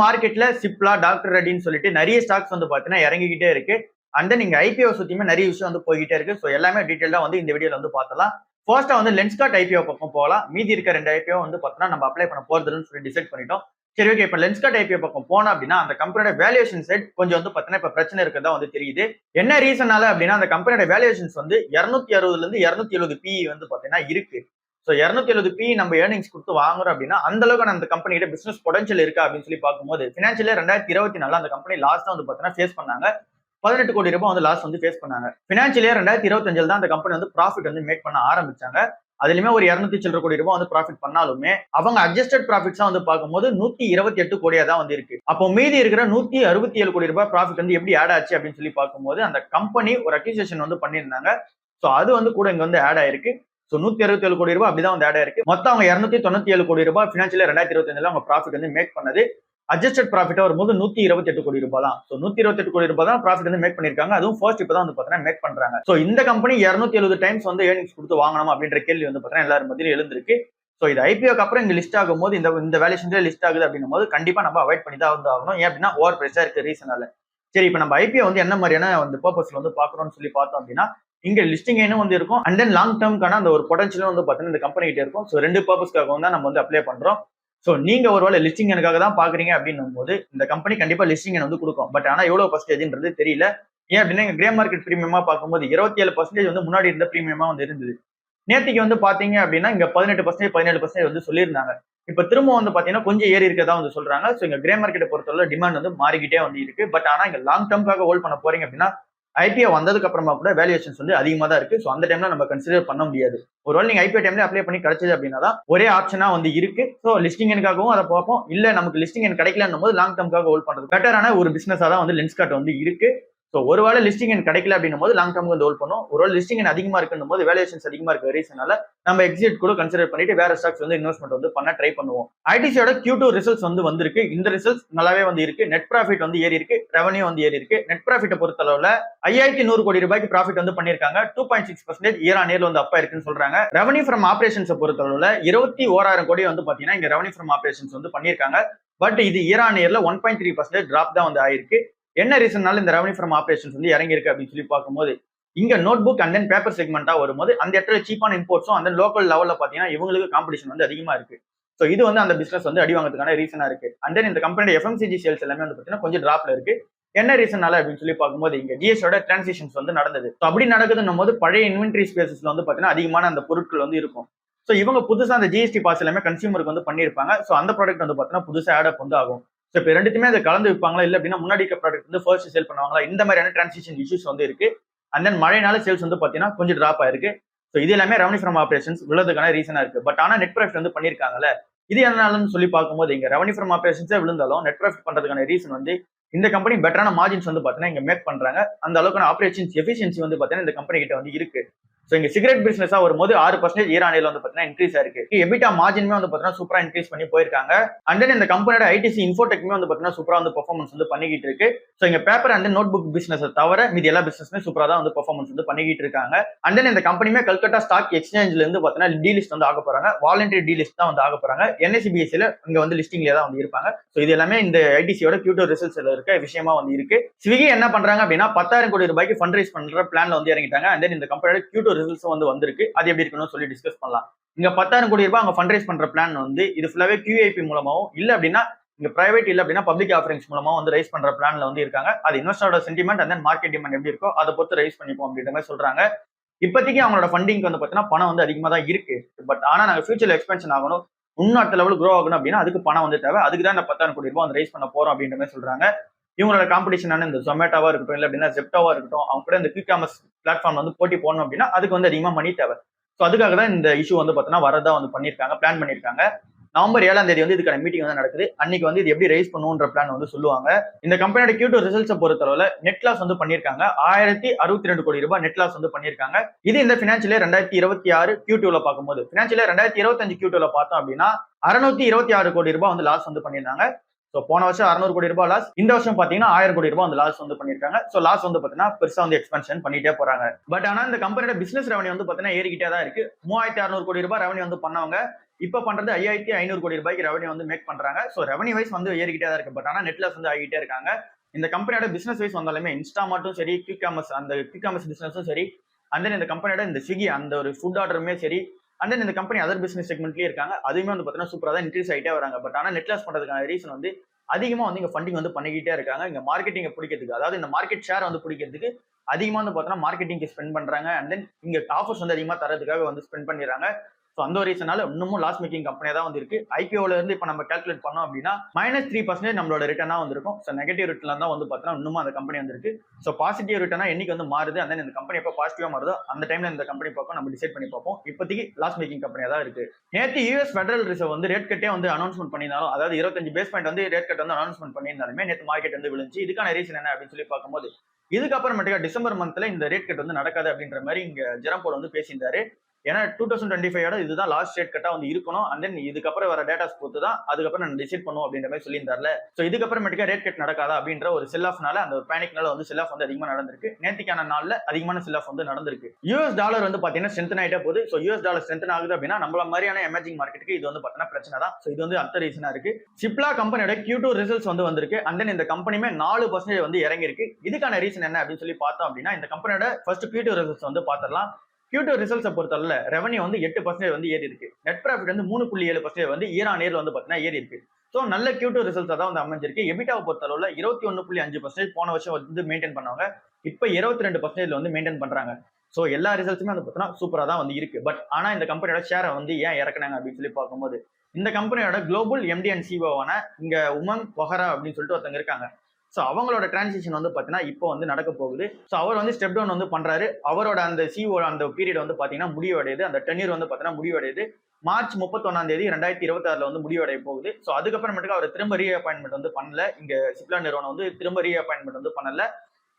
மார்க்கெட்ல சிப்லா, டாக்டர் ரெட்டின்னு சொல்லிட்டு நிறைய ஸ்டாக்ஸ் வந்து பாத்தீங்கன்னா இறங்கிக்கிட்டே இருக்கு. அண்ட் தென் இங்க ஐபிஓ சுத்தியுமே நிறைய விஷயம் வந்து போய்கிட்டே இருக்கு. ஸோ எல்லாமே டீடைலா வந்து இந்த வீடியோல வந்து பார்த்தலாம். ஃபர்ஸ்டா வந்து லென்ஸ்கார்ட் ஐபிஓ பக்கம் போகலாம். மீதி இருக்க 2 ஐபிஓ வந்து பார்த்தீங்கன்னா நம்ம அப்ளை பண்ண போறதுன்னு சொல்லி டிசைட் பண்ணிட்டோம். சரி, ஓகே. இப்ப லென்ஸ்கார்ட் ஐபிஓ பக்கம் போனோம் அப்படின்னா அந்த கம்பெனியோட வேல்யூவேஷன் சைட் கொஞ்சம் வந்து பார்த்தீங்கன்னா இப்ப பிரச்சனை இருக்கிறதா வந்து தெரியுது. என்ன ரீசனால அப்படின்னா அந்த கம்பெனியோட வேல்யூவேஷன்ஸ் வந்து 260ல இருந்து 270 பிஇ வந்து பார்த்தீங்கன்னா இருக்கு. ஸோ 270 பி நம்ம ஏர்னிங்ஸ் கொடுத்து வாங்குறோம் அப்படின்னா அந்த அளவுக்கு அந்த கம்பெனியோட பிசினஸ் பொட்டன்ஷியல் இருக்கா அப்படின்னு சொல்லி பார்க்கும்போது பினான்சியல் 2024 அந்த கம்பெனி லாஸ்ட் வந்து பார்த்தீங்கன்னா ஃபேஸ் பண்ணாங்க. 18 கோடி ரூபாய் வந்து லாஸ் வந்து ஃபேஸ் பண்ணாங்க. பினான்சியல் 2025 தான் அந்த கம்பெனி வந்து ப்ராஃபிட் வந்து மேக் பண்ண ஆரம்பிச்சாங்க. அதுலயுமே ஒரு 200 சில்லற கோடி ரூபாய் வந்து ப்ராஃபிட் பண்ணாலுமே அவங்க அட்ஜஸ்டட் ப்ராஃபிட்ஸா வந்து பார்க்கும்போது 128 கோடியா தான் வந்து இருக்கு. அப்போ மீதி இருக்கிற 167 கோடி ரூபாய் ப்ராஃபிட் வந்து எப்படி ஆட் ஆச்சு அப்படின்னு சொல்லி பார்க்கும்போது அந்த கம்பெனி ஒரு அக்யூசியேஷன் வந்து பண்ணியிருந்தாங்க. ஸோ அது வந்து கூட இங்க வந்து ஆட் ஆயிருக்கு. ஸோ 167 கோடி ரூபாய் அப்படிதான் வந்து ஆட் ஆயிருக்கு. மொத்தம் அவங்க 297 கோடி ரூபாய் பினான்சியல் 2025 அவங்க ப்ராஃபிட் வந்து மேக் பண்ணது. அட்ஜஸ்டட் ப்ராஃபிட்டா வரும்போது 128 கோடி ரூபாய் தான். ஸோ 128 கோடி ரூபாய் தான் ப்ராஃபிட் வந்து மேக் பண்ணிருக்காங்க. அதுவும் ஃபர்ஸ்ட் இப்பதான் வந்து பாத்தீங்கன்னா மேக் பண்றாங்க. ஸோ இந்த கம்பெனி 270 டைம்ஸ் வந்து ஏர்னிங்ஸ் கொடுத்து வாங்கணும் அப்படின்ற கேள்வி வந்து பாத்தீங்கன்னா எல்லாரும் மத்தியிலும் எழுந்திருக்கு. ஸோ இது ஐபிஓக்கு அப்புறம் இங்க லிஸ்ட் ஆகும்போது இந்த வேல்யூஷன்ல லிஸ்ட் ஆகுது அப்படின்னும் போது கண்டிப்பா நம்ம அவாய்ட் பண்ணி தான் வந்து ஆகணும். ஏன் அப்படின்னா ஓவர் பிரைஸா இருக்க ரீசனால. சரி, இப்ப நம்ம ஐபிஓ வந்து என்ன மாதிரியான அந்த பர்பஸ்ல வந்து பாக்குறோம்னு சொல்லி பார்த்தோம் அப்படின்னா இங்க லிஸ்டிங் என்ன வந்து இருக்கும் அண்ட் தென் லாங் டேர்ம்க்கான அந்த ஒரு பொட்டன்ஷியலும் வந்து பாத்தீங்கன்னா இந்த கம்பெனி கிட்ட இருக்கும். ஸோ 2 பர்பஸ்க்காக தான் நம்ம வந்து அப்ளை பண்றோம். ஸோ நீங்க ஒருவேளை லிஸ்டிங் எனக்காக தான் பாக்குறீங்க அப்படின்னும் போது இந்த கம்பெனி கண்டிப்பா லிஸ்டிங் வந்து கொடுக்கும். பட் ஆனா எவ்வளவு பர்சன்டேஜ்ன்றது தெரியல. ஏன் அப்படின்னா கிரே மார்க்கெட் பிரீமியமா பார்க்கும்போது 27% வந்து முன்னாடி இருந்த பிரீமியமா வந்து இருந்தது. நேத்திக்கு வந்து பாத்தீங்க அப்படின்னா இங்க 18% 17% வந்து சொல்லியிருந்தாங்க. இப்ப திரும்ப வந்து பாத்தீங்கன்னா கொஞ்சம் ஏறி இருக்கதா வந்து சொல்றாங்க. ஸோ இங்க கிரே மார்க்கெட்டை பொறுத்தவரை டிமாண்ட் வந்து மாறிக்கிட்டே வந்து இருக்கு. பட் ஆனா இங்க லாங் டேர்ம்காக ஹோல்ட் பண்ண போறீங்க அப்படின்னா ஐபிஓ வந்ததுக்கு அப்புறமா கூட வேல்யூவேஷன்ஸ் வந்து அதிகமா தான் இருக்கு. ஸோ அந்த டைம்ல நம்ம கன்சிடர் பண்ண முடியாது. ஒருவேளை நீங்க ஐபிஓ டைம்ல அப்ளை பண்ணி கிடைச்சது அப்படின்னா தான் ஒரே ஆப்ஷனா வந்து இருக்கு. ஸோ லிஸ்டிங் எனக்காகவும் அதை பார்ப்போம். இல்ல நமக்கு லிஸ்டிங் எனக்கு கிடைக்கலன்னும் போது லாங் டேர்ம்காக ஹோல்ட் பண்றது பெட்டரான ஒரு பிசினஸா தான் வந்து லென்ஸ்கார்ட் வந்து இருக்கு. ஸோ ஒருவேளை லிஸ்டிங் எனக்கு கிடைக்கல அப்படின்னும் போது லாங் டேர்ம் வந்து ஹோல்ட் பண்ணும். ஒருவேளை லிஸ்டிங் அதிகமா இருக்குன்னும் போது வேல்யூவேஷன்ஸ் அதிகமா இருக்க ரீசனால நம்ம எக்ஸிட் கூட கன்சிடர் பண்ணிட்டு வேற ஸ்டாக்ஸ் வந்து இன்வெஸ்ட்மெண்ட் வந்து பண்ண ட்ரை பண்ணுவோம். ஐடிசியோட Q2 ரிசல்ட்ஸ் வந்து வந்திருக்கு. இந்த ரிசல்ட்ஸ் நல்லாவே வந்து இருக்கு. நெட் ப்ராஃபிட் வந்து ஏறி இருக்கு. ரெவன்யூ வந்து ஏறி இருக்கு. நெட் ப்ராஃபிட்டை பொறுத்த அளவுல 5100 கோடி ரூபாய்க்கு ப்ராஃபிட் வந்து பண்ணிருக்காங்க. 2.6% இயர் ஆன் இயர்ல வந்து அப்பா இருக்குன்னு சொல்றாங்க. ரெவன்யூ ஃப்ரம் ஆபரேஷன்ஸ் பொறுத்த அளவுல 21,000 கோடி வந்து பாத்தீங்கன்னா இங்க ரெவன்யூ ஃப்ரம் ஆபரேஷன்ஸ் வந்து பண்ணிருக்காங்க. பட் இது இயர் ஆன் இயர்ல 1.3% டிராப் தான் வந்து ஆயிருக்கு. என்ன ரீசன்னால இந்த ரெவன்யூ ஃப்ரம் ஆபரேஷன்ஸ் வந்து இறங்கி இருக்கு அப்படின்னு சொல்லி பார்க்கும்போது இங்க note book and then paper செக்மெண்டா வரும்போது அந்த இடத்துல சீப்பான இம்போர்ட்ஸும் அந்த லோக்கல் லெவல்ல பாத்தீங்கன்னா இவங்களுக்கு காம்படிஷன் வந்து அதிகமா இருக்கு. ஸோ இது வந்து அந்த பிசினஸ் வந்து அடி வாங்கிறதுக்கான ரீசனா இருக்கு. அண்ட் தென் இந்த கம்பெனியோட எஃப்எம்சிஜி சேல்ஸ் எல்லாமே வந்து பாத்தீங்கன்னா கொஞ்சம் டிராப்ல இருக்கு. என்ன ரீசனால அப்படின்னு சொல்லி பார்க்கும்போது இங்க ஜிஎஸ்டியோட டிரான்சிஷன்ஸ் வந்து நடந்தது. ஸோ அப்படி நடக்குதுன்னும் போது பழைய இன்வென்ட்ரி ஸ்பேசஸ்ல வந்து பாத்தீங்கன்னா அதிகமான அந்த பொருட்கள் வந்து இருக்கும். ஸோ இவங்க புதுசா அந்த ஜிஎஸ்டி பாஸ் எல்லாமே கன்சியூமருக்கு வந்து பண்ணிருப்பாங்க. ஸோ அந்த ப்ராடக்ட் வந்து பாத்தீங்கன்னா புதுசா ஆட் அப் வந்து ஆகும். ஸோ இப்போ ரெண்டுத்துமே அதை கலந்து விற்பாங்களா இல்லை அப்படின்னா முன்னாடி இருக்க ப்ராடக்ட் வந்து ஃபர்ஸ்ட் சேல் பண்ணுவாங்களா, இந்த மாதிரியான டிரான்சிஷன் இஷ்யூஸ் வந்து இருக்கு. அண்ட் தென் மழைனால சேல்ஸ் வந்து பாத்தீங்கன்னா கொஞ்சம் டிராப் ஆயிருக்கு. ஸோ இது எல்லாமே ரெவன்யூ ஃப்ரம் ஆபரேஷன்ஸ் உள்ளதுக்கான ரீசனா இருக்கு. பட் ஆனா நெட் ப்ராஃபிட் வந்து பண்ணிருக்காங்கல்ல, இது எதனாலன்னு சொல்லி பார்க்கும்போது இங்க ரெவன்யூ ஃப்ரம் ஆபரேஷன்ஸே விழுந்தாலும் நெட் ப்ராஃபிட் பண்றதுக்கான ரீசன் வந்து இந்த கம்பெனி பெட்டரான மார்ஜின்ஸ் வந்து பாத்தீங்கன்னா இங்க மேக் பண்றாங்க. அந்த அளவுக்கான ஆபரேஷன்ஸ் எஃபிஷியன்சி வந்து பாத்தீங்கன்னா இந்த கம்பெனி கிட்ட வந்து இருக்கு. ஸோ இங்க சிகரெட் பிசினஸா வரும்போது 6% இயர் ஆன் இயர்ல வந்து பாத்தீங்கன்னா இன்க்ரீஸ் ஆயிருக்கு. எபிட்டா மார்ஜினுமே வந்து பாத்தீங்கன்னா சூப்பரா இன்க்ரீஸ் பண்ணி போயிருக்காங்க. அண்ட் தென் இந்த கம்பெனியோட ஐடிசி இன்ஃபோடெக்மே வந்து பாத்தீங்கன்னா சூப்பரா வந்து பெர்ஃபார்மன்ஸ் வந்து பண்ணிக்கிட்டு இருக்கு. ஸோ இங்க paper and notebook business தவிர மீதி எல்லா பிசினஸ்மே சூப்பரா தான் வந்து பெர்ஃபார்மன்ஸ் வந்து பண்ணிக்கிட்டு இருக்காங்க. அண்ட் தென் இந்த கம்பெனியுமே கல்கட்டா ஸ்டாக் எக்ஸ்சேஞ்ச்ல இருந்து பாத்தீங்கன்னா டீலிஸ்ட் வந்து ஆக போறாங்க. வாலண்டரி டீலிஸ்ட் தான் வந்து ஆக போறாங்க. NSE-BSE இங்க வந்து லிஸ்டிங்ல தான் வந்து இருப்பாங்க. ஸோ இது எல்லாமே இந்த ஐடிசியோட Q2 ரிசல்ட்ஸ்ல இருக்க விஷயமா வந்து இருக்கு. ஸ்விக்கி என்ன பண்றாங்க அப்படின்னா 10,000 கோடி ரூபாய்க்கு ஃபண்ட் ரைஸ் பண்ற பிளான்ல வந்து இறங்கிட்டாங்க. அண்ட் தென் இந்த கம்பெனியோட Q2 ரிசல்ட்ஸ் வந்து வந்திருக்கு. அது எப்படி இருக்கணும் சொல்லி டிஸ்கஸ் பண்ணலாம். இங்க 10,000 கோடி ரூபாய் அவங்க ஃபண்ட் ரைஸ் பண்ற பிளான் வந்து இது ஃபுல்லாவே QIP மூலமாவும் இல்ல அப்படின்னா இங்க பிரைவேட் இல்ல அப்படின்னா பப்ளிக் ஆஃபரிங்ஸ் மூலமா வந்து ரைஸ் பண்ற பிளான்ல வந்து இருக்காங்க. அது இன்வெஸ்டரோட sentiment and then market demand எப்படி இருக்கோ அதை பொறுத்து ரைஸ் பண்ணிப்போம் அப்படின்ற மாதிரி சொல்றாங்க. இப்போதைக்கு அவங்களோட ஃபண்டிங் வந்து பாத்தீங்கன்னா பணம் வந்து அதிகமா தான் இருக்கு. பட் ஆனா நாங்க ஃபியூச்சர்ல எக்ஸ்பென்ஷன் ஆகணும், இன்னும் அடுத்த லெவல் க்ரோ ஆகணும் அப்படின்னா அதுக்கு பணம் வந்து தேவை. அதுக்கு தான் இந்த 10,000 கோடி ரூபாய் வந்து ரைஸ் பண்ண போறோம் அப்படின்ற மாதிரி சொல்றாங்க. இவங்களோட காம்படிஷனான இந்த ஜொமேட்டோவா இருக்கட்டும் இல்ல அப்படின்னா ஜெப்டோவா இருக்கட்டும் அவங்க கூட இந்த குயிக் காமர்ஸ் பிளாட்ஃபார்ம் வந்து போட்டி போடணும் அப்படின்னா அதுக்கு வந்து அதிகமா மணி தேவை. ஸோ அதுக்காக தான் இந்த இஷ்யூ வந்து பாத்தீங்கன்னா வரதா வந்து பண்ணிருக்காங்க, பிளான் பண்ணிருக்காங்க. நவம்பர் 7ஆம் தேதி வந்து இதுக்கான மீட்டிங் வந்து நடக்குது. அன்னைக்கு வந்து இது எப்படி ரைஸ் பண்ணுன்ற பிளான் வந்து சொல்லுவாங்க. இந்த கம்பெனியோட Q2 ரிசல்ட்ஸ் பொறுத்தளவுல நெட் லாஸ் வந்து பண்ணிருக்காங்க. 1062 கோடி ரூபாய் நெட் லாஸ் வந்து பண்ணிருக்காங்க. இது இந்த பினான்சியல் 2026 Q2ல பார்க்கும்போது பினான்சியல் 2025 Q2ல பார்த்தோம் அப்படின்னா 626 கோடி ரூபாய் வந்து லாஸ் வந்து பண்ணிருந்தாங்க. ஸோ போன வருஷம் 600 கோடி ரூபாய் லாஸ், இந்த வருஷம் பாத்தீங்கன்னா 1000 கோடி ரூபாய் வந்து லாஸ் வந்து பண்ணிருக்காங்க. ஸோ லாஸ் வந்து பாத்தீங்கன்னா பெருசா வந்து எக்ஸ்பென்ஷன் பண்ணிட்டே போறாங்க. பட் ஆனா இந்த கம்பெனியோட பிசினஸ் ரெவன்யூ வந்து பாத்தீங்கன்னா ஏறிக்கிட்டே தான் இருக்கு. 3600 கோடி ரூபாய் ரெவன்யூ வந்து பண்ணவங்க இப்போ பண்றது 5500 கோடி ரூபாய்க்கு ரெவன்யூ வந்து மேக் பண்றாங்க. ஸோ ரெவன்யூ வைஸ் வந்து ஏறிக்கிட்டே தான் இருக்கு. பட் ஆனா நெட் லாஸ் வந்து ஆகிட்டே இருக்காங்க. இந்த கம்பெனியோட பிசினஸ் வைஸ் வந்தாலுமே இன்ஸ்டா மட்டும் சரி, குயிக் காமர்ஸ் அந்த குயிக் காமர்ஸ் பிசினஸும் சரி, அண்ட் தென் இந்த கம்பெனியோட இந்த ஸ்விக்கி அந்த ஒரு ஃபுட் ஆர்டருமே சரி, அண்ட் தென் இந்த கம்பெனி அதர் பிசினஸ் செக்மெண்ட்லயே இருக்காங்க. அதுவுமே வந்து பார்த்தீங்கன்னா சூப்பராக தான் இன்க்ரீஸ் ஆகிட்டே வராங்க. பட் ஆனால் நெட் லாஸ் பண்றதுக்கான ரீசன் வந்து அதிகமா வந்து இங்க ஃபண்டிங் வந்து பண்ணிக்கிட்டே இருக்காங்க. இங்க மார்க்கெட்டிங் பிடிக்கிறதுக்கு, அதாவது இந்த மார்க்கெட் ஷேர் வந்து பிடிக்கிறதுக்கு அதிகமா வந்து பார்த்தீங்கன்னா மார்க்கெட்டிங்க்கு ஸ்பெண்ட் பண்றாங்க. அண்ட் தென் இங்க ஆஃபர்ஸ் வந்து அதிகமா தரதுக்காக வந்து ஸ்பெண்ட் பண்ணிடுறாங்க. ஸோ அந்த ஒரு ரீசனால இன்னமும் லாஸ் மேக்கிங் கம்பெனியா தான் வந்து இருக்கு. ஐபிஓல இருந்து இப்போ நம்ம கால்குலேட் பண்ணோம் அப்படின்னா -3% நம்மளோட ரிட்டர்னா வந்திருக்கும். ஸோ நெகட்டிவ் ரிட்டர்ல தான் வந்து பார்த்தீங்கன்னா இன்னமும் அந்த கம்பெனி வந்திருக்கு. ஸோ பாசிட்டிவ் ரிட்டர்னா என்னைக்கு வந்து மாறுது, அந்த இந்த கம்பெனி எப்போ பாசிட்டிவா மாறுதோ அந்த டைம்ல இந்த கம்பெனி பார்ப்போம், நம்ம டிசைட் பண்ணி பார்ப்போம். இப்போதைக்கு லாஸ் மேக்கிங் கம்பெனியா தான் இருக்கு. நேற்று யூஎஸ் ஃபெடரல் ரிசர்வ் வந்து ரேட் கட்டே வந்து அனௌன்ஸ்மெண்ட் பண்ணியிருந்தாலும், அதாவது 25 பேஸ் பாயிண்ட் வந்து ரேட் கட் வந்து அனௌன்ஸ்மெண்ட் பண்ணியிருந்தாலுமே நேற்று மார்க்கெட் வந்து விழுந்துச்சு. இதுக்கான ரீசன் என்ன அப்படின்னு சொல்லி பார்க்கும்போது, இதுக்கப்புறமேட்டுக்கா டிசம்பர் மந்த்ல இந்த ரேட் கட் வந்து நடக்காது அப்படின்ற மாதிரி இங்க ஜெரம் போல் வந்து பேசியிருந்தாரு. ஏன்னா 2025 இதுதான் லாஸ்ட் ரேட் கட்டா வந்து இருக்கணும். அண்ட் தென் இதுக்கப்புறம் வர டேட்டாஸ் பொறுத்து தான் அதுக்கப்புறம் நான் டிசைட் பண்ணுவோம் அப்படின்ற மாதிரி சொல்லியிருந்தார்ல. ஸோ இதுக்கப்புறமேட்டுக்கா ரேட் கட் நடக்காதா அப்படின்ற ஒரு செல் ஆஃப்னால, அந்த ஒரு பேனிக்னால வந்து செல் ஆஃப் வந்து அதிகமா நடந்திருக்கு. நேத்திக்கான நாள்ல அதிகமான செல் ஆஃப் வந்து நடந்திருக்கு. யூஎஸ் டாலர் வந்து பாத்தீங்கன்னா ஸ்ட்ரென்த் ஆயிட்டே போகுது. ஸோ யூஎஸ் டாலர் ஸ்ட்ரென்த் ஆகுது அப்படின்னா நம்மள மாதிரியான எமர்ஜிங் மார்க்கெட்டுக்கு இது வந்து பாத்தீங்கன்னா பிரச்சனை தான். ஸோ இது வந்து அடுத்த ரீசனா இருக்கு. சிப்லா கம்பெனியோட Q2 ரிசல்ட்ஸ் வந்து வந்திருக்கு. அண்ட் தென் இந்த கம்பெனியுமே 4% வந்து இறங்கி இருக்கு. இதுக்கான ரீசன் என்ன அப்படின்னு சொல்லி பார்த்தோம் அப்படின்னா, இந்த கம்பெனியோட ஃபர்ஸ்ட் Q2 ரிசல்ட்ஸ் வந்து பாத்திரலாம். Q2 ரிசல்ட்ஸை பொறுத்தவரை ரெவன்யூ வந்து 8% வந்து ஏறி இருக்கு. நெட் ப்ராஃபிட் வந்து 3.7% வந்து இயர் ஆன் இயர்ல வந்து பாத்தீங்கன்னா ஏறி இருக்கு. ஸோ நல்ல Q2 ரிசல்ட்ஸ் தான் வந்து அமைஞ்சிருக்கு. எபிட்டாவை பொறுத்தளவுல 21.5% போன வருஷம் வந்து மெயின்டைன் பண்ணாங்க. இப்போ 22% வந்து மெயின்டைன் பண்றாங்க. ஸோ எல்லா ரிசல்ட்ஸுமே வந்து பார்த்தீங்கன்னா சூப்பராக தான் வந்து இருக்கு. பட் ஆனா இந்த கம்பெனியோட ஷேரை வந்து ஏன் இறக்குனாங்க அப்படின்னு சொல்லி பார்க்கும்போது, இந்த கம்பெனியோட குளோபல் எம்டி அண்ட் சிஓவான இங்க உமங் பொஹரா அப்படின்னு சொல்லிட்டு ஒருத்தங்க இருக்காங்க. ஸோ அவங்களோட டிரான்சிஷன் வந்து பார்த்தீங்கன்னா இப்போ வந்து நடக்க போகுது. ஸோ அவர் வந்து ஸ்டெப் டவுன் வந்து பண்றாரு. அவரோட அந்த சிஓ அந்த பீரியட் வந்து பார்த்தீங்கன்னா முடிவடையுது. அந்த டென்யூர் வந்து பார்த்தீங்கன்னா முடிவடையுது. மார்ச் 31 2026 வந்து முடிவடைய போகுது. ஸோ அதுக்கப்புறமேட்டுக்கு அவர் திரும்ப ரீஅப்பாயின்மெண்ட் வந்து பண்ணல. இங்க சிப்லா நிறுவனம் வந்து திரும்ப ரீஅப்பாயின்மெண்ட் வந்து பண்ணல.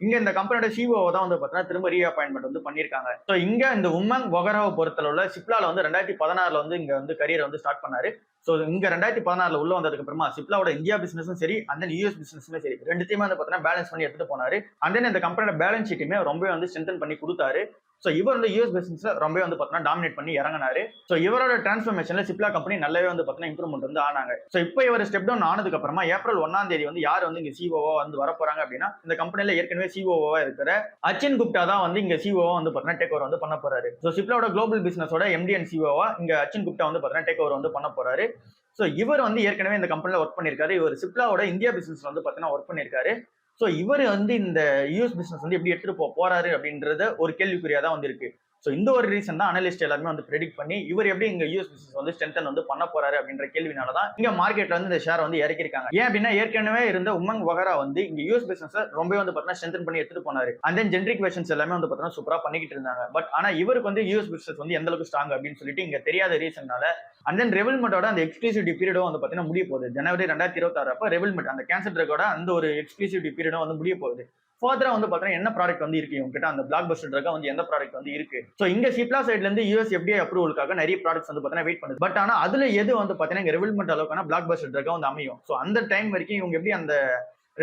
இங்க இந்த கம்பெனியோட சிஓ தான் வந்து பார்த்தீங்கன்னா திரும்ப ரீஅப்பாயின்மெண்ட் வந்து பண்ணியிருக்காங்க. ஸோ இங்க இந்த உமங் பொகராவை பொறுத்தளவுல சிப்லால வந்து 2016 வந்து இங்க வந்து கரியரை வந்து ஸ்டார்ட் பண்ணாரு. ஸோ இங்க 2016 உள்ள வந்ததுக்கு அப்புறமா சிப்லாவோட இந்தியா பிசினஸும் சரி, அண்ட் தென் யூஎஸ் பிசினஸுமே சரி, ரெண்டுத்தையுமே வந்து பார்த்தீங்கன்னா பேலன்ஸ் பண்ணி எடுத்துட்டு போனாரு. அண்ட் தென் இந்த கம்பெனியோட பேலன்ஸ் ஷீட்டுமே ரொம்ப வந்து ஸ்ட்ரென்தன் பண்ணி கொடுத்தாரு. ஸோ இவர் வந்து யூஎஸ் பிசினஸ்ல ரொம்ப வந்து பார்த்தீங்கன்னா டாமினேட் பண்ணி இறங்கினாரு. ஸோ இவரோட டிரான்ஸ்ஃபர்மேஷன்ல சிப்லா கம்பெனி நல்லாவே வந்து பார்த்தீங்கன்னா இம்ப்ரூவ்மெண்ட் வந்து ஆனாங்க. ஸோ இப்போ இவர் ஸ்டெப் டவுன் ஆனதுக்கு அப்புறமா ஏப்ரல் 1 வந்து யார் வந்து இங்க சிஓவா வந்து வர போறாங்க அப்படின்னா, இந்த கம்பெனில ஏற்கனவே சிஓவா இருக்கிற அச்சின் குப்தா தான் வந்து இங்க சிஓவா வந்து பார்த்தீங்கன்னா டேக் ஓவர் வந்து பண்ண போறாரு. ஸோ சிப்லாவோட குளோபல் பிசினஸோட எம்டி அண்ட் சிஓவா இங்க அச்சின் குப்தா வந்து பார்த்தீங்கன்னா டேக் ஓவர் வந்து பண்ண போறாரு. ஸோ இவர் வந்து ஏற்கனவே இந்த கம்பெனில ஒர்க் பண்ணியிருக்காரு. இவர் சிப்லாவோட இந்தியா பிசினஸ் வந்து பார்த்தீங்கன்னா ஒர்க் பண்ணியிருக்காரு. ஸோ இவர் வந்து இந்த யூஎஸ் பிசினஸ் வந்து எப்படி எடுத்துட்டு போறாரு அப்படின்றத ஒரு கேள்விக்குறியா தான் வந்து இருக்கு. ஸோ இந்த ஒரு ரீசன் தான் அனலிஸ்ட் எல்லாருமே வந்து ப்ரெடிக்ட் பண்ணி இவர் எப்படி இங்க யூஎஸ் பிசினஸ் வந்து ஸ்ட்ரென்தன் வந்து பண்ண போறாரு அப்படின்ற கேள்வினால தான் இங்க மார்க்கெட்ல வந்து இந்த ஷேர் வந்து இறக்கிருக்காங்க. ஏன் அப்படின்னா ஏற்கனவே இருந்த உமங் பொகரா வந்து இங்க யூஎஸ் பிசினஸ் ரொம்ப வந்து பார்த்தீங்கன்னா ஸ்ட்ரென்தன் பண்ணி எடுத்துட்டு போனாரு. அண்ட் தென் ஜென்ரிக் வெர்ஷன்ஸ் எல்லாமே வந்து பார்த்தீங்கன்னா சூப்பரா பண்ணிக்கிட்டு இருந்தாங்க. பட் ஆனா இவருக்கு வந்து யூஎஸ் பிசினஸ் வந்து எந்த அளவுக்கு ஸ்ட்ராங் அப்படின்னு சொல்லிட்டு இங்க தெரியாத ரீசன்னால, அண்ட் தென் ரெவில்மெண்டோட அந்த எக்ஸ்க்ளூசிவிட்டி பீரியடும் வந்து பார்த்தீங்கன்னா முடிய போகுது. ஜனவரி 2026 அப்ப ரெவில்மெண்ட் அந்த கேன்சர் ட்ரக்கோட அந்த ஒரு எக்ஸ்க்ளூசிவிட்டி பீரியடும் வந்து முடிய போகுது. ஃபர்தரா வந்து பாத்தீங்கன்னா என்ன ப்ராடக்ட் வந்து இருக்கு உங்ககிட்ட, அந்த பிளாக் பஸ்டர் ட்ரக்கா வந்து எந்த ப்ராடக்ட் வந்து இருக்கு. ஸோ இங்க சிப்லா சைட்ல இருந்து யூஎஸ் எஃப்டிஐ அப்ரூவலுக்காக நிறைய ப்ராடக்ட்ஸ் வந்து பாத்தீங்கன்னா வெயிட் பண்ணுது. பட் ஆனா அதுல எது வந்து பாத்தீங்கன்னா இங்க ரெவில்மெண்ட் அளவுக்கான பிளாக் பஸ்டர் ட்ரக்கா வந்து அமையும். ஸோ அந்த டைம் வரைக்கும் இவங்க எப்படி அந்த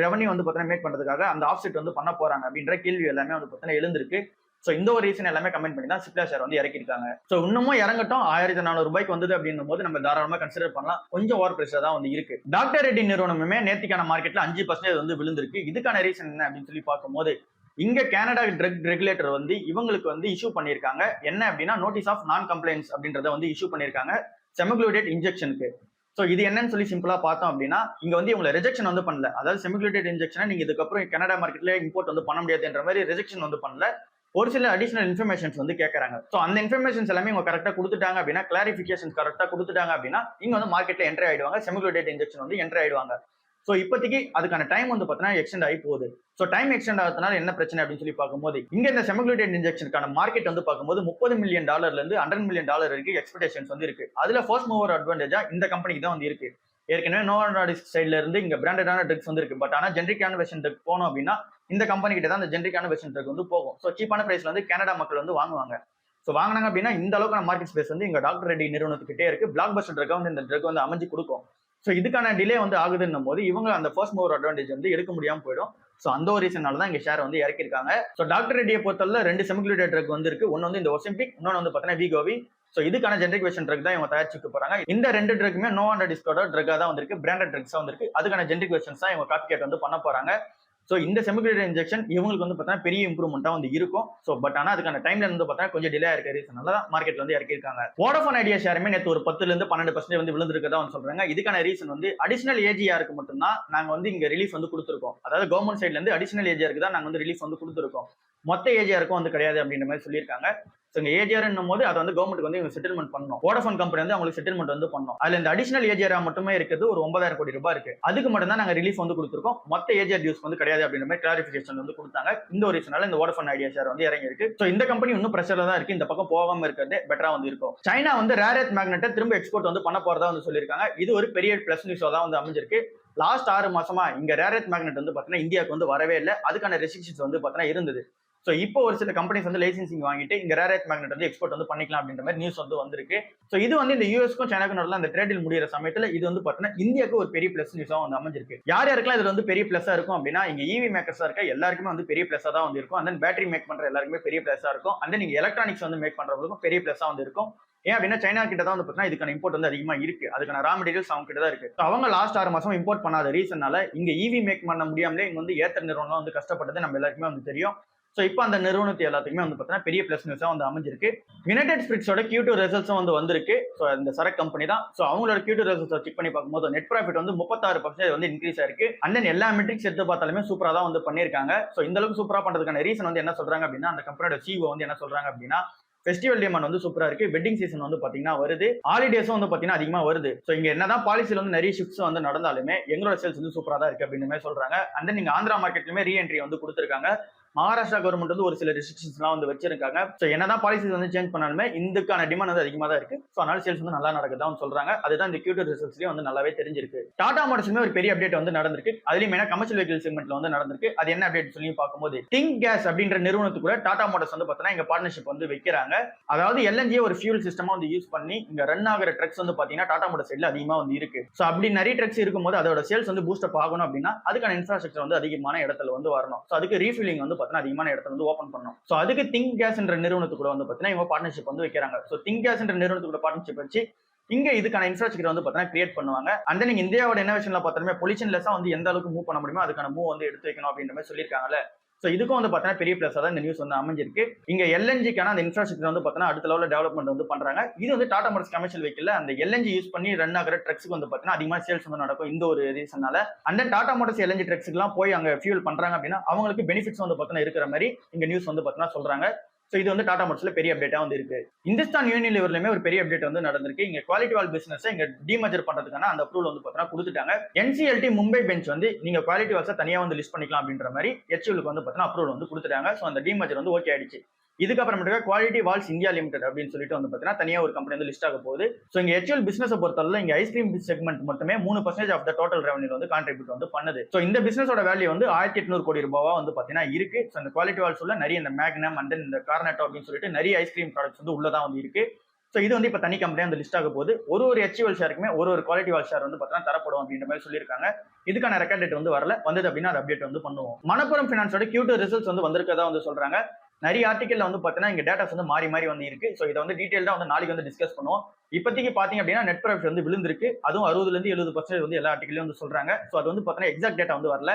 ரெவன்யூ வந்து பாத்தீங்கன்னா மேக் பண்றதுக்காக அந்த ஆஃப்செட் வந்து பண்ண போறாங்க அப்படின்ற கேள்வி எல்லாமே வந்து பாத்தீங்கன்னா எழுந்திருக்கு. ஸோ இந்த ஒரு ரீசன் எல்லாமே கமெண்ட் பண்ணி தான் சிப்லா ஷேர் வந்து இறக்கிருக்காங்க. ஸோ இன்னமும் இறங்கட்டும், 1400 ரூபாய்க்கு வந்தது அப்படின்னும் போது நம்ம தாராளமா கன்சிடர் பண்ணலாம். கொஞ்சம் ஓவர் பிரைஸா தான் வந்து இருக்கு. டாக்டர் ரெட்டி நிறுவனமுமே நேத்திக்கான மார்க்கெட்ல 5% வந்து விழுந்திருக்கு. இதுக்கான ரீசன் என்ன அப்படின்னு சொல்லி பார்க்கும்போது, இங்க கனடா ட்ரக் ரெகுலேட்டர் வந்து இவங்களுக்கு வந்து இஷ்யூ பண்ணிருக்காங்க. என்ன அப்படின்னா நோட்டீஸ் ஆஃப் நான் கம்ப்ளைன்ஸ் அப்படின்றத வந்து இஷ்யூ பண்ணிருக்காங்க செமக்ளூடேட் இன்ஜெக்ஷனுக்கு. ஸோ இது என்னன்னு சொல்லி சிம்பிளா பார்த்தோம் அப்படின்னா, இங்க வந்து இவங்களை ரிஜெக்ஷன் வந்து பண்ணல. அதாவது செமக்ளூடேட் இன்ஜெக்ஷனை நீங்க இதுக்கப்புறம் கனடா மார்க்கெட்ல இம்போர்ட் வந்து பண்ண முடியாதுன்ற மாதிரி ரிஜெக்ஷன் வந்து பண்ணல. ஒரு சில அடிஷனல் இன்ஃபர்மேஷன்ஸ் வந்து கேட்கறாங்க. ஸோ அந்த இன்ஃபர்மேஷன்ஸ் எல்லாமே இவங்க கரெக்டாக கொடுத்துட்டாங்க அப்படின்னா, கிளாரிஃபிகேஷன் கரெக்டாக கொடுத்துட்டாங்க அப்படின்னா இங்க வந்து மார்க்கெட்ல என்ட்ரி ஆயிடுவாங்க. செமக்ளூடேட் இன்ஜெக்ஷன் வந்து என்ட்ரி ஆயிடுவாங்க. ஸோ இப்போதைக்கு அதுக்கான டைம் வந்து பார்த்தீங்கன்னா எக்ஸ்டெண்ட் ஆகி போகுது. ஸோ டைம் எக்ஸ்டெண்ட் ஆகிறதுனால என்ன பிரச்சனை அப்படின்னு சொல்லி பார்க்கும்போது, இங்க இந்த செமக்ளூடேட் இன்ஜெக்ஷனுக்கான மார்க்கெட் வந்து பார்க்கும்போது $30 மில்லியன் இருந்து $100 மில்லியன் வரைக்கும் எக்ஸ்பெக்டேஷன்ஸ் வந்து இருக்கு. அதுல ஃபர்ஸ்ட் மூவர் அட்வான்டேஜா இந்த கம்பெனிக்கு தான் வந்து இருக்கு. ஏற்கனவே நோவோ நார்டிஸ்க் சைட்ல இருந்து இங்க பிராண்டடான ட்ரக்ஸ் வந்து இருக்கு. பட் ஆனா ஜென்ரிக்கான வெர்ஷன் ட்ரக் போனோம் அப்படின்னா இந்த கம்பெனி கிட்ட தான் இந்த ஜென்ரிக்கான வெர்ஷன் ட்ரக் வந்து போகும். ஸோ சீப்பான பிரைஸ்ல வந்து கனடா மக்கள் வந்து வாங்குவாங்க. ஸோ வாங்கினாங்க அப்படின்னா இந்த அளவுக்கான மார்க்கெட் ஸ்பேஸ் வந்து இங்க டாக்டர் ரெட்டி நிறுவனத்துக்கிட்டே இருக்கு. பிளாக் பஸ்டர் ட்ரக்கா வந்து இந்த ட்ரக் வந்து அமைஞ்சு கொடுக்கும். ஸோ இதுக்கான டிலே வந்து ஆகுதுன்னும் போது இவங்க அந்த ஃபர்ஸ்ட் மூவர் அட்வான்டேஜ் வந்து எடுக்க முடியாம போயிடும். ஸோ அந்த ஒரு ரீசனால தான் இங்க ஷேர் வந்து இறக்கிருக்காங்க. ஸோ டாக்டர் ரெட்டியை பொறுத்தவரை 2 செமக்ளூடேட் ட்ரக் வந்து இருக்கு. ஒன்னு வந்து இந்த ஒசெம்பிக், இன்னொன்று வந்து பார்த்தீங்கன்னா வீகோவி. ஸோ இதுக்கான ஜெனரிக் வெர்ஷன் ட்ரக் தான் இவங்க தயாரிச்சுட்டு போறாங்க. இந்த 2 ட்ரக்குமே நோ அண்டர் டிஸ்கோட ட்ரக்கா தான் வந்திருக்கு, பிராண்டட் ட்ரக்ஸா வந்திருக்கு. அதுக்கான ஜெனரிக் வெர்ஷன்ஸ் தான் இவங்க காப்பி கேட் வந்து பண்ண போறாங்க. ஸோ இந்த செமிகுலேட்டர் இன்ஜெக்ஷன் இவங்களுக்கு வந்து பார்த்தீங்கன்னா பெரிய இம்ப்ரூவ்மெண்ட்டாக வந்து இருக்கும். ஸோ பட் ஆனால் அதுக்கான டைம்ல வந்து பார்த்தீங்கன்னா கொஞ்சம் டிலே இருக்க ரீசனால தான் மார்க்கெட்ல வந்து இறக்கிருக்காங்க. வோடஃபோன் ஐடியா ஷேருமே நேற்று ஒரு 10-12% வந்து விழுந்திருக்கதா வந்து சொல்றாங்க. இதுக்கான ரீசன் வந்து அடிஷனல் ஏஜிஆருக்கு மட்டும்தான் நாங்கள் வந்து இங்க ரிலீஃப் வந்து கொடுத்துருக்கோம். அதாவது கவர்மெண்ட் சைட்ல இருந்து அடிஷனல் ஏஜிஆருக்கு தான் நாங்கள் வந்து ரிலீஃப் வந்து கொடுத்துருக்கோம். மொத்த ஏஜிஆருக்கும் வந்து கிடையாது அப்படின்ற மாதிரி சொல்லியிருக்காங்க. ஸோ இந்த ஏஜிஆர்னும் போது அதை வந்து கவர்மெண்ட் வந்து இவங்க செட்டில்மெண்ட் பண்ணணும். வோடஃபோன் கம்பெனி வந்து அவங்களுக்கு செட்டில்மெண்ட் வந்து பண்ணணும். அதுல இந்த அடிஷனல் ஏஜிஆர் மட்டுமே இருக்கிறது ஒரு 9,000 கோடி ரூபாய் இருக்கு. அதுக்கு மட்டும் தான் நாங்க ரிலீஃப் வந்து கொடுத்துருக்கோம். மொத்த ஏஜிஆர் டியூஸ் வந்து கிடையாது அப்படின்ற மாதிரி கிளாரிபிகேஷன் வந்து கொடுத்தாங்க. இந்த ஒரு ரீசனால இந்த வோடஃபோன் ஐடியா ஷேர் வந்து இறங்கி இருக்கு. ஸோ இந்த கம்பெனி இன்னும் பிரஷர்ல தான் இருக்கு. இந்த பக்கம் போகாம இருக்கிறது பெட்டரா வந்து இருக்கும். சைனா வந்து ரேர் எர்த் மேக்னெட்டை திரும்ப எக்ஸ்போர்ட் வந்து பண்ண போறதா வந்து சொல்லியிருக்காங்க. இது ஒரு பெரிய பிளஸ் நியூஸா தான் வந்து அமைஞ்சிருக்கு. லாஸ்ட் 6 மாசமா இங்க ரேர் எர்த் மேக்னெட் வந்து பாத்தீங்கன்னா இந்தியாவுக்கு வந்து வரவே இல்லை. அதுக்கான ரெஸ்ட்ரிக்ஷன்ஸ் வந்து பாத்தீங்கன்னா இருந்தது. ஸோ இப்போ ஒரு சில கம்பெனிஸ் வந்து லைசன்சிங் வாங்கிட்டு இங்க ரேர் எர்த் மேக்னெட் வந்து எக்ஸ்போர்ட் வந்து பண்ணிக்கலாம் அப்படின்ற மாதிரி நியூஸ் வந்து வந்திருக்கு. ஸோ இது வந்து இந்த யூஎஸ்க்கும் சைனாக்கும் நடுவில் அந்த ட்ரேடில் முடிகிற சமயத்தில் இது வந்து பார்த்தீங்கன்னா இந்தியாவுக்கு ஒரு பெரிய பிளஸ் நியூஸாக வந்து அமைஞ்சிருக்கு. யாருக்கெல்லாம் இதுல வந்து பெரிய பிளஸா இருக்கும் அப்படின்னா இங்க ஈவி மேக்கர்ஸா இருக்க எல்லாருக்குமே வந்து பெரிய பிளஸா தான் வந்து இருக்கும். அந்த பேட்டரி மேக் பண்ற எல்லாருக்குமே பெரிய பிளஸா இருக்கும். அந்த நீங்க எலக்ட்ரானிக்ஸ் வந்து மேக் பண்றவங்களுக்கும் பெரிய பிளஸா வந்து இருக்கும். ஏன் அப்படின்னா சைனா கிட்ட தான் வந்து பார்த்தீங்கன்னா இதுக்கான இம்போர்ட் வந்து அதிகமா இருக்கு. அதுக்கான ரா மெட்டீரியல்ஸ் அவங்க கிட்ட தான் இருக்கு. அவங்க லாஸ்ட் 6 மாசம் இம்போர்ட் பண்ணாத ரீசனால இங்க ஈவி மேக் பண்ண முடியாமலே இங்க வந்து ஏத்தர் நிறுவனம் வந்து கஷ்டப்பட்டது நம்ம எல்லாருக்குமே வந்து தெரியும். ஸோ இப்போ அந்த நிறுவனத்தை எல்லாத்துக்குமே வந்து பார்த்தீங்கன்னா பெரிய பிளஸ் நியூஸாக வந்து அமைஞ்சிருக்கு. யுனைடெட் ஸ்பிரிட்ஸோட Q2 ரிசல்ட்ஸும் வந்து வந்திருக்கு. ஸோ இந்த சரக்கு கம்பெனி தான். ஸோ அவங்களோட Q2 ரிசல்ட்ஸ் செக் பண்ணி பார்க்கும்போது நெட் ப்ராஃபிட் வந்து 36% வந்து இன்க்ரீஸ் ஆயிருக்கு. அண்ட் தென் எல்லா மெட்ரிக்ஸ் எடுத்து பார்த்தாலுமே சூப்பராக தான் வந்து பண்ணியிருக்காங்க. ஸோ இந்த அளவுக்கு சூப்பராக பண்ணுறதுக்கான ரீசன் வந்து என்ன சொல்றாங்க அப்படின்னா அந்த கம்பெனியோட CEO வந்து என்ன சொல்றாங்க அப்படின்னா ஃபெஸ்டிவல் டிமாண்ட் வந்து சூப்பரா இருக்கு. வெட்டிங் சீசன் வந்து பாத்தீங்கன்னா வருது. ஹாலிடேஸும் வந்து பாத்தீங்கன்னா அதிகமா வருது. ஸோ இங்க என்னதான் பாலிசில வந்து நிறைய ஷிஃப்ட்ஸ் வந்து நடந்தாலுமே எங்களோட சேல்ஸ் வந்து சூப்பரா தான் இருக்கு அப்படின்னு மாதிரி சொல்றாங்க. அண்ட் நீங்க ஆந்திரா மார்க்கெட்லயுமே ரீஎன்ட்ரி வந்து கொடுத்துருக்காங்க. மகாராஷ்டிரா கவர்மெண்ட் வந்து ஒரு சில ரெஸ்ட்ரிக்ஷன்ஸ் எல்லாம் வந்து வச்சிருக்காங்க. ஸோ என்னதான் பாலிசிஸ் வந்து சேஞ்ச் பண்ணாலுமே இதுக்கான டிமாண்ட் வந்து அதிகமா தான் இருக்கு. ஸோ அதனால சேல்ஸ் வந்து நல்லா நடக்குதான் சொல்றாங்க. அதுதான் இந்த Q2 ரிசல்ட்ஸ்லயும் வந்து நல்லாவே தெரிஞ்சிருக்கு. டாடா மோட்டார்ஸ்மே ஒரு பெரிய அப்டேட் வந்து நடந்திருக்கு. அதுலயும் மெயினா கமர்ஷியல் வெஹிக்கிள் செக்மெண்ட்ல வந்து நடந்திருக்கு. அது என்ன அப்டேட் சொல்லி பார்க்கும்போது திங்க் கேஸ் அப்படின்ற நிறுவனத்துக்கு கூட டாடா மோட்டார்ஸ் வந்து பார்த்தீங்கன்னா இங்க பார்ட்னர்ஷிப் வந்து வைக்கிறாங்க. அதாவது LNG ஒரு ஃபியூல் சிஸ்டமா வந்து யூஸ் பண்ணி இங்க ரன் ஆகிற ட்ரக்ஸ் வந்து பாத்தீங்கன்னா டாடா மோட்டார் சைட்ல அதிகமா வந்து இருக்கு. ஸோ அப்படி நிறைய ட்ரக்ஸ் இருக்கும்போது அதோட சேல்ஸ் வந்து பூஸ்ட் அப் ஆகணும் அப்படின்னா அதுக்கான இன்ஃப்ராஸ்ட்ரக்சர் வந்து அதிகமான இடத்துல வந்து வரணும். ஸோ அதுக்கு ரீஃபில்லிங் வந்து பார்த்தீங்கன்னா அதிகமான இடத்துல ஓபன் பண்ணணும். சோ அதுக்கு திங்க் கேஸ் என்ற நிறுவனத்துக்கு கூட வந்து பாத்தீங்கன்னா இவங்க பார்ட்னர்ஷிப் வந்து வைக்கிறாங்க. சோ திங்க் கேஸ் என்ற நிறுவனத்துக்கு பார்ட்னர்ஷிப் வச்சு இங்க இதுக்கான இன்ஃப்ராஸ்ட்ரக்சர் வந்து பாத்தீங்கன்னா கிரியேட் பண்ணுவாங்க. அந்த நீங்க இந்தியாவோட இன்னோவேஷன்ல பார்த்தாலுமே பொல்யூஷன் லெஸ்ஸா வந்து எந்த அளவுக்கு மூவ் பண்ண முடியுமோ அதுக்கான மூவ் வந்து எடுத்து வைக்கணும் அப்படின்ற மாதிரி சொல்லியிருக்காங்கல்ல. சோ இதுக்கும் வந்து பாத்தீங்கன்னா பெரிய பிளஸ் தான் இந்த நியூஸ் வந்து அமைஞ்சிருக்கு. இங்க LNGக்கான அந்த இன்ஃப்ராஸ்ட்ரக்சர் வந்து பாத்தீங்கன்னா அடுத்த லெவலில் டெவலப்மெண்ட் வந்து பண்றாங்க. இது வந்து டாடா மோட்டார்ஸ் கமர்ஷியல் வெஹிக்கிள் அந்த LNG யூஸ் பண்ணி ரன் ஆகிற ட்ரக்ஸ்க்கு வந்து பாத்தீங்கன்னா அதிகமா சேல்ஸ் வந்து நடக்கும் இந்த ஒரு ரீசனால. அந்த டாடா மோட்டார்ஸ் LNG ட்ரக்ஸ்க்கு எல்லாம் போய் அங்க ஃபியூல் பண்றாங்க அப்படின்னா அவங்களுக்கு பெனிஃபிட்ஸ் வந்து பாத்தீங்கன்னா இருக்கிற மாதிரி இங்க நியூஸ் வந்து பாத்தீங்கன்னா சொல்றாங்க. சோ இது வந்து டாடா மோட்டார்ஸ்ல பெரிய அப்டேட்டா வந்து இருக்கு. இந்துஸ்தான் யூனிலிவர்லயுமே ஒரு பெரிய அப்டேட் வந்து நடந்திருக்கு. இங்க குவாலிட்டி வால் பிசினஸ் இங்க டிமர்ஜர் பண்றதுக்கான அந்த அப்ரூவல் வந்து பாத்தீங்கன்னா கொடுத்துட்டாங்க. NCLT மும்பை பெஞ்ச் வந்து நீங்க குவாலிட்டி வால்ஸை தனியா வந்து லிஸ்ட் பண்ணிக்கலாம் அப்படின்ற மாதிரி HULக்கு வந்து பாத்தீங்கன்னா அப்ரூவல் வந்து கொடுத்துட்டாங்க. சோ அந்த டிமர்ஜர் வந்து ஓகே ஆயிடுச்சு. இதுக்கப்புறமேட்டுக்கா குவாலிட்டி வால்ஸ் இந்தியா லிமிடெட் அப்படின்னு சொல்லிட்டு வந்து பாத்தீங்கன்னா தனியா ஒரு கம்பெனி வந்து லிஸ்ட் ஆக போகுது. சோ இங்க HUL பிசினஸ் பொறுத்தவரை இங்க ஐஸ்கிரீம் செக்மெண்ட் மட்டுமே 3% ஆஃப் த டோட்டல் ரெவன்யூ வந்து கான்ட்ரிபியூட் வந்து பண்ணுது. சோ இந்த பிசினஸோட வேல்யூ வந்து 1800 கோடி ரூபாவா வந்து பாத்தீங்கன்னா இருக்கு. சோ இந்த குவாலிட்டி வால்ஸ் உள்ள நிறைய இந்த மேக்னம் அண்ட் இந்த கார்னெட்டோ அப்படின்னு சொல்லிட்டு நிறைய ஐஸ்கிரீம் ப்ராடக்ட்ஸ் வந்து உள்ளதான் வந்து இருக்கு. சோ இது வந்து இப்ப தனி கம்பெனியா அந்த லிஸ்ட் ஆக போகுது. ஒரு HUL ஷேருக்குமே ஒரு குவாலிட்டி வால் ஷேர் வந்து பாத்தீங்கன்னா தரப்படும் அப்படின்ற மாதிரி சொல்லியிருக்காங்க. இதுக்கான ரெக்கார்ட் டேட் வந்து வரல, வந்தது அப்படின்னா அது அப்டேட் வந்து பண்ணுவோம். மணப்புரம் பினான்ஸோட Q2 ரிசல்ட்ஸ் வந்து வந்திருக்கதா வந்து சொல்றாங்க. நிறைய ஆர்டிகல்ல வந்து பாத்தீங்கன்னா இங்க டேட்டாஸ் வந்து மாறி மாறி வந்து இருக்கு. சோ இதை வந்து டீடைல்டா வந்து நாளைக்கு வந்து டிஸ்கஸ் பண்ணுவோம். இப்போதைக்கு பாத்தீங்க அப்படின்னா நெட் ப்ராஃபிட் வந்து விழுந்திருக்கு. அதுவும் 60-70% வந்து எல்லா ஆர்டிகலையும் வந்து சொல்றாங்க. சோ அது வந்து பாத்தீங்கன்னா எக்ஸாக்ட் டேட்டா வந்து வரல.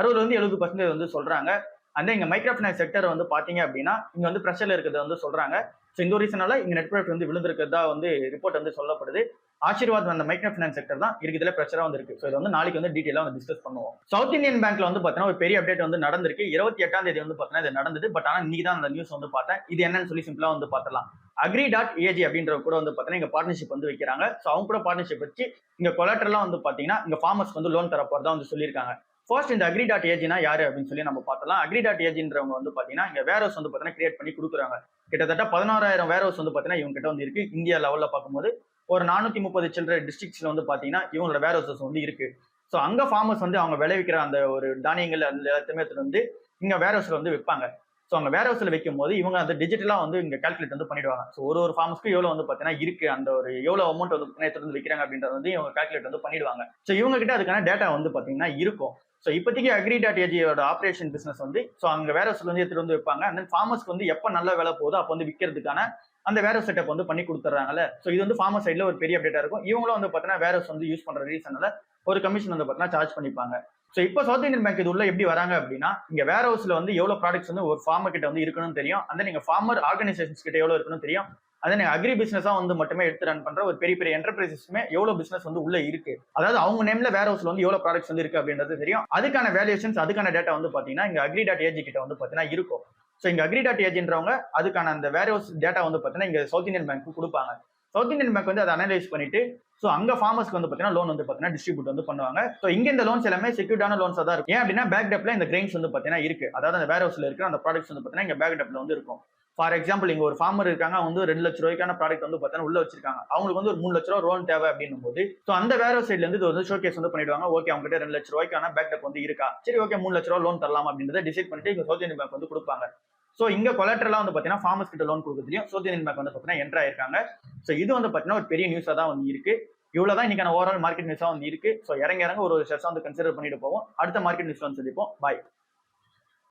60-70% வந்து சொல்றாங்க. அந்த இங்க மைக்ரோ ஃபைனான்ஸ் செக்டர் வந்து பாத்தீங்க அப்படின்னா இங்க வந்து பிரஷர்ல இருக்கிறத வந்து சொல்றாங்க. சோ இந்த ரீசனால இங்க நெட் ப்ராஃபிட் வந்து விழுந்திருக்கிறதா வந்து ரிப்போர்ட் வந்து சொல்லப்படுது. ஆசீர்வாத் அந்த மைக்ரோ ஃபைனான்ஸ் செக்டர் தான் இருக்கிறதுல பிரச்சனை வந்து இருக்கு. சோ இது வந்து நாளைக்கு வந்து டீடைலா வந்து டிஸ்கஸ் பண்ணுவோம். சவுத் இந்தியன் பேங்க்ல வந்து பாத்தீங்கன்னா ஒரு பெரிய அப்டேட் வந்து நடந்திருக்கு. 28ஆம் தேதி வந்து பாத்தீங்கன்னா இது நடந்தது. பட் ஆனா இன்னைக்கு தான் அந்த நியூஸ் வந்து பார்த்தேன். இது என்னன்னு சொல்லி சிம்பிளா வந்து பார்த்தலாம். Agri.ag அப்படின்ற கூட வந்து பாத்தீங்கன்னா இங்க பார்ட்னர்ஷிப் வந்து வைக்கிறாங்க. சோ அவங்க கூட பார்ட்னர்ஷிப் வச்சு இங்க கொலாட்டரலாம் வந்து பாத்தீங்கன்னா இங்க ஃபார்மர்ஸ்க்கு வந்து லோன் தர போறதா வந்து சொல்லியிருக்காங்க. ஃபர்ஸ்ட் இந்த Agri.agனா யாரு அப்படின்னு சொல்லி நம்ம பார்த்தலாம். Agri.agன்றவங்க வந்து பாத்தீங்கன்னா இங்க வேர் ஹவுஸ் வந்து பாத்தீங்கன்னா கிரியேட் பண்ணி கொடுக்குறாங்க. கிட்டத்தட்ட 16,000 வேர் ஹவுஸ் வந்து பாத்தீங்கன்னா இவங்க கிட்ட வந்து இருக்கு. இந்தியா லெவல்ல பார்க்கும்போது ஒரு 430 சில்லற டிஸ்ட்ரிக்ட்ஸ்ல வந்து பாத்தீங்கன்னா இவங்களோட வேர் ஹவுசஸ் வந்து இருக்கு. சோ அங்க ஃபார்மர்ஸ் வந்து அவங்க விளைவிக்கிற அந்த ஒரு தானியங்கள் அந்த எல்லாத்தையுமே வந்து இங்க வேர் ஹவுஸ்ல வந்து வைப்பாங்க. ஸோ அங்கே வேர் ஹவுஸ்ல வைக்கும் போது இவங்க அந்த டிஜிட்டலா வந்து இங்க கால்குலேட் வந்து பண்ணிடுவாங்க. ஸோ ஒரு ஃபார்மஸ்க்கு எவ்வளவு வந்து பாத்தீங்கன்னா இருக்கு அந்த ஒரு எவ்வளவு அமௌண்ட் வந்து எடுத்து வந்து வைக்கிறாங்க அப்படின்றது வந்து இவங்க கால்குலேட் வந்து பண்ணிடுவாங்க. ஸோ இவங்க கிட்ட அதுக்கான டேட்டா வந்து பாத்தீங்கன்னா இருக்கும். ஸோ இப்போதைக்கு Agri.agயோட ஆப்ரேஷன் பிசினஸ் வந்து ஸோ அங்க வேர் ஹவுஸ்ல வந்து எடுத்துட்டு வந்து வைப்பாங்க. அண்ட் தென் ஃபார்மர்ஸ்க்கு வந்து எப்போ நல்ல வேலை போகுதோ அப்போ வந்து விற்கிறதுக்கான அந்த வேற செட்டப் வந்து பண்ணி கொடுத்துறாங்கல்ல. ஸோ இது வந்து ஃபார்மர் சைட்ல ஒரு பெரிய அப்டேட்டா இருக்கும். இவங்களும் வந்து பார்த்தீங்கன்னா வேற வந்து யூஸ் பண்ற ரீசனால ஒரு கமிஷன் வந்து பார்த்தீங்கன்னா சார்ஜ் பண்ணிப்பாங்க. ஸோ இப்போ சவுத் இந்தியன் பேங்க் இது உள்ள எப்படி வராங்க அப்படின்னா, இங்க வேர் ஹவுஸ்ல வந்து எவ்வளவு ப்ராடக்ட்ஸ் வந்து ஒரு ஃபார்மர் கிட்ட வந்து இருக்கணும்னு தெரியும். அந்த நீங்க ஃபார்மர் ஆர்கனைசேஷன்ஸ் கிட்ட எவ்வளவு இருக்கணும்னு தெரியும். அதை நீங்க அக்ரி பிசினஸா வந்து மட்டுமே எடுத்து ரன் பண்ற ஒரு பெரிய பெரிய என்டர்பிரைசஸ்மே எவ்வளவு பிசினஸ் வந்து உள்ள இருக்கு, அதாவது அவங்க நேம்ல வேர் ஹவுஸ்ல வந்து எவ்வளவு ப்ராடக்ட்ஸ் வந்து இருக்கு அப்படின்றது தெரியும். அதுக்கான வேல்யூஷன்ஸ் அதுக்கான டேட்டா வந்து பாத்தீங்கன்னா இங்க agri.ag கிட்ட வந்து பாத்தீங்கன்னா இருக்கும். ஸோ இங்க agri.agன்றவங்க அதுக்கான அந்த வேர் ஹவுஸ் டேட்டா வந்து பாத்தீங்கன்னா இங்க சவுத் இந்தியன் பேங்க் கொடுப்பாங்க. சவுத் இந்தியன் பேங்க் வந்து அதை அனலைஸ் பண்ணிட்டு ஸோ அங்க ஃபார்மர்ஸ்க்கு வந்து பாத்தீங்கன்னா லோன் வந்து பாத்தீங்கன்னா டிஸ்ட்ரிபியூட் வந்து பண்ணுவாங்க. ஸோ இங்க இந்த லோன்ஸ் எல்லாமே செக்யூர்டான லோன்ஸா தான் இருக்கும். ஏன் அப்படின்னா பேக் டெப்ல இந்த கிரெயின்ஸ் வந்து பாத்தீங்கன்னா இருக்கு, அதாவது அந்த வேர் ஹவுஸ்ல இருக்கிற அந்த ப்ராடக்ட்ஸ் வந்து பாத்தீங்கன்னா இங்க பேக் டெப்ல வந்து இருக்கும். ஃபார் எக்ஸாம்பிள் இங்க ஒரு ஃபார்மர் இருக்காங்க, அவங்க வந்து 2 லட்ச ரூபாய்க்கான ப்ராடக்ட் வந்து பார்த்தீங்கன்னா உள்ள வச்சிருக்காங்க. அவங்களுக்கு வந்து ஒரு 3 லட்ச ரூபா லோன் தேவை அப்படின்னும் போது ஸோ அந்த வேற சைட்ல இருந்து இது வந்து ஷோகேஸ் வந்து பண்ணிடுவாங்க. ஓகே அவங்க கிட்ட 2 லட்ச ரூபாய்க்கான பேக்கப் வந்து இருக்கா, சரி ஓகே 3 லட்ச ரூபா லோன் தரலாம் அப்படின்றத டிசைட் பண்ணிட்டு இங்க சவுத் இந்தியன் பேங்க் வந்து கொடுப்பாங்க. ஸோ இங்க கொலாட்டரலா வந்து பாத்தீங்கன்னா ஃபார்மர்ஸ் கிட்ட லோன் கொடுக்குறதுலயும் சவுத் இந்தியன் பேங்க் வந்து பாத்தீங்கன்னா என்டர் ஆயிருக்காங்க. ஸோ இது வந்து பாத்தீங்கன்னா ஒரு பெரிய நியூஸா தான் வந்து இருக்கு. இவ்வளவுதான் இன்னைக்கான ஓவரால் மார்க்கெட் நியூஸா வந்து இருக்கு. ஸோ இறங்க ஒரு ஷேர்ஸா வந்து கன்சிடர் பண்ணிட்டு போவோம். அடுத்த மார்க்கெட் நியூஸ்ல வந்து சந்திப்போம். பாய்.